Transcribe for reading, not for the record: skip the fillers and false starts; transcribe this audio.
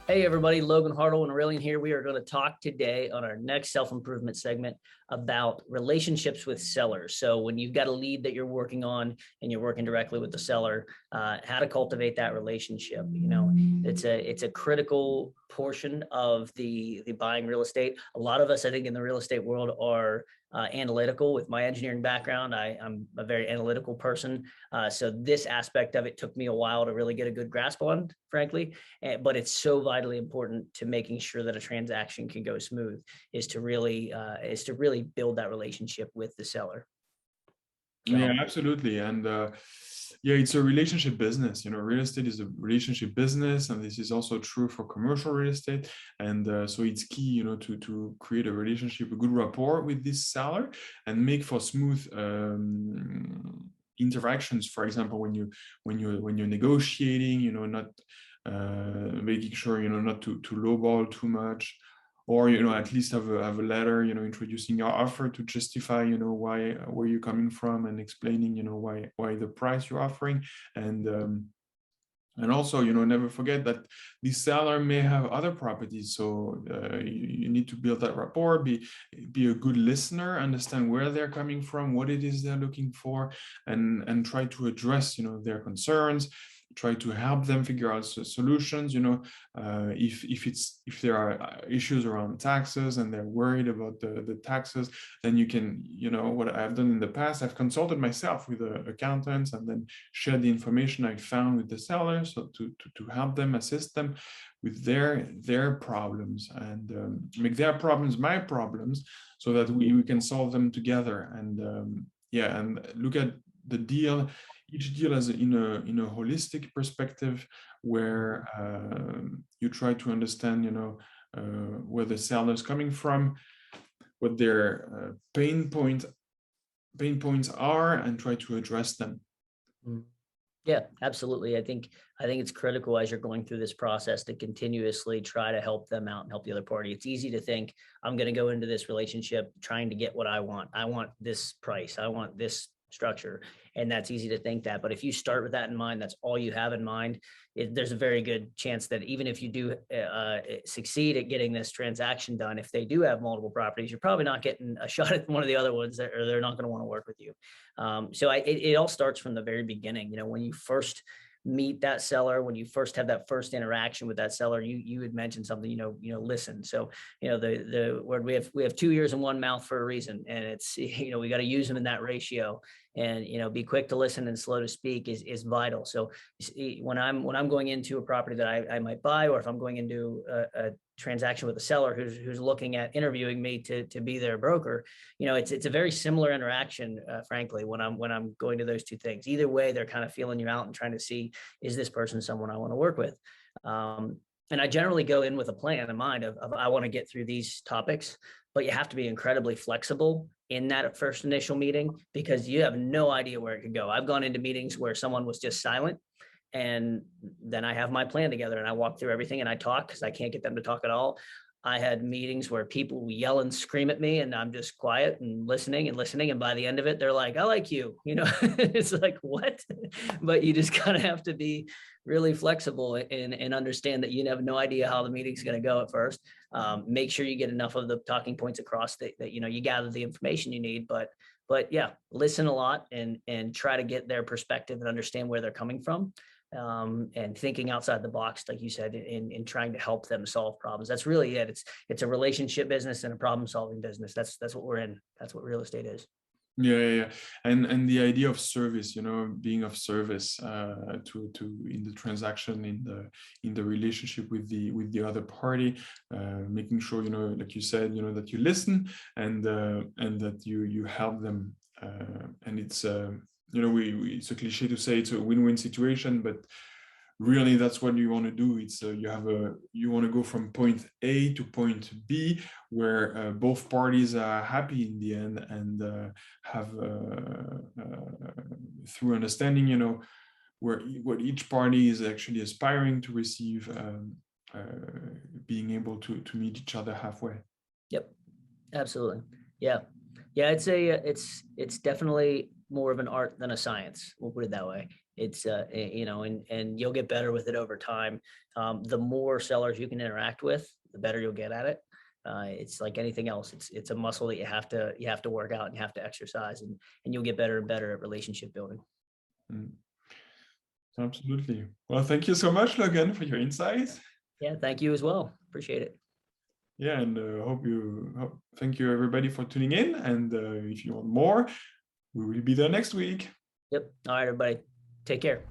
Hey everybody, Logan Hartle and Aurelian here. We are going to talk today on our next self-improvement segment about relationships with sellers. So when you've got a lead that you're working on and you're working directly with the seller, how to cultivate that relationship. It's a critical portion of the buying real estate. A lot of us, I think, in the real estate world are analytical. With my engineering background, I'm a very analytical person. So this aspect of it took me a while to really get a good grasp on, frankly. But it's so vitally important to making sure that a transaction can go smooth is to really build that relationship with the seller. So, Yeah, absolutely. And yeah, it's a relationship business. Real estate is a relationship business, and this is also true for commercial real estate. And so it's key, to create a relationship, a good rapport with this seller, and make for smooth interactions. For example, when you're negotiating, not making sure not to lowball too much, or at least have a letter introducing your offer to justify why where you're coming from, and explaining why the price you're offering. And also never forget that the seller may have other properties, so you need to build that rapport, be a good listener, understand where they're coming from, what it is they're looking for, and try to address their concerns, try to help them figure out solutions. If there are issues around taxes and they're worried about the taxes, then you can, what I've done in the past, I've consulted myself with accountants and then shared the information I found with the sellers, so to help them, assist them with their problems, and make their problems my problems, so that we can solve them together. And yeah, and look at the deal, each deal as in a holistic perspective, where you try to understand where the seller is coming from, what their pain points are, and try to address them. yeah, absolutely. I think it's critical as you're going through this process to continuously try to help them out and help the other party. It's easy to think I'm going to go into this relationship trying to get what I want. I want this price. I want this structure. And that's easy to think that. But if you start with that in mind, that's all you have in mind. There's a very good chance that even if you do succeed at getting this transaction done, if they do have multiple properties, you're probably not getting a shot at one of the other ones, or they're not going to want to work with you. It all starts from the very beginning. When you first meet that seller, when you first have that first interaction with that seller, you had mentioned something, listen. So, the word, we have 2 ears and 1 mouth for a reason. And it's, we got to use them in that ratio. And, be quick to listen and slow to speak is vital. So when I'm going into a property that I might buy, or if I'm going into a transaction with a seller who's looking at interviewing me to be their broker, it's a very similar interaction, frankly, when I'm going to those two things. Either way, they're kind of feeling you out and trying to see, is this person someone I want to work with? And I generally go in with a plan in mind of I want to get through these topics, but you have to be incredibly flexible in that first initial meeting, because you have no idea where it could go. I've gone into meetings where someone was just silent, and then I have my plan together and I walk through everything and I talk, because I can't get them to talk at all. I had meetings where people yell and scream at me and I'm just quiet and listening and listening. And by the end of it, they're like, I like you, it's like, what? But you just kind of have to be really flexible and understand that you have no idea how the meeting's going to go at first. Make sure you get enough of the talking points across that you gather the information you need, but yeah, listen a lot and try to get their perspective and understand where they're coming from. And thinking outside the box, like you said, in trying to help them solve problems. That's really it. It's a relationship business and a problem solving business. That's what we're in. That's what real estate is. Yeah. And the idea of service, being of service to in the transaction, in the relationship with the other party, making sure, like you said, that you listen, and that you help them. And it's it's a cliche to say it's a win-win situation, but really that's what you want to do. It's you want to go from point A to point B, where both parties are happy in the end, and have through understanding, where what each party is actually aspiring to receive, being able to meet each other halfway. Yep, absolutely. Yeah, yeah. It's definitely more of an art than a science. We'll put it that way. It's you know, and you'll get better with it over time. The more sellers you can interact with, the better you'll get at it. It's like anything else. It's a muscle that you have to work out and you have to exercise, and you'll get better and better at relationship building. Mm, absolutely. Well, thank you so much, Logan, for your insights. Yeah, thank you as well. Appreciate it. Yeah, and thank you everybody for tuning in. And if you want more, we will be there next week. Yep. All right, everybody. Take care.